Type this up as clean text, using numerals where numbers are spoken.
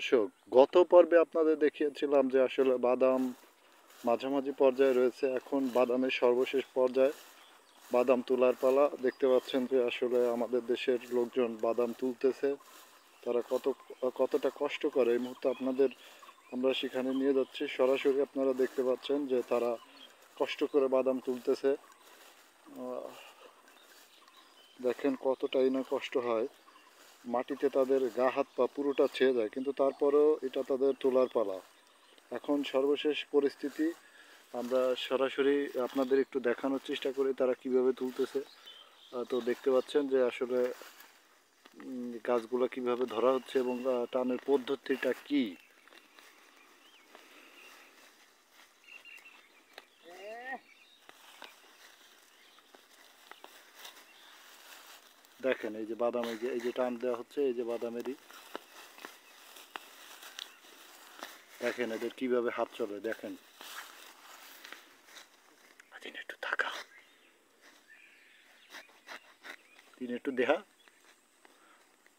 দর্শক, গত পর্বে আপনাদের দেখিয়েছিলাম যে আসলে বাদাম মাঝামাঝি পর্যায়ে রয়েছে। এখন বাদামের সর্বশেষ পর্যায়ে বাদাম তোলার পালা। দেখতে পাচ্ছেন যে আসলে আমাদের দেশের লোকজন বাদাম তুলতেছে। তারা কতটা কষ্ট করে এই মুহূর্তে আপনাদের আমরা সেখানে নিয়ে যাচ্ছি। সরাসরি আপনারা দেখতে পাচ্ছেন যে তারা কষ্ট করে বাদাম তুলতেছে। দেখেন কতটাই না কষ্ট হয়। মাটিতে তাদের গা হাত পা পুরোটা ছেয়ে যায়, কিন্তু তারপরেও এটা তাদের তোলার পালা। এখন সর্বশেষ পরিস্থিতি আমরা সরাসরি আপনাদের একটু দেখানোর চেষ্টা করি তারা কিভাবে তুলতেছে। তো দেখতে পাচ্ছেন যে আসলে গাছগুলো কিভাবে ধরা হচ্ছে এবং টানের পদ্ধতিটা কি। দেখেন এই যে বাদাম, এই যে টান দেওয়া হচ্ছে, এই যে বাদামেরই দেখেন এদের কিভাবে হাত চলে। দেখেন একটু থাকা, তিনি একটু দেহা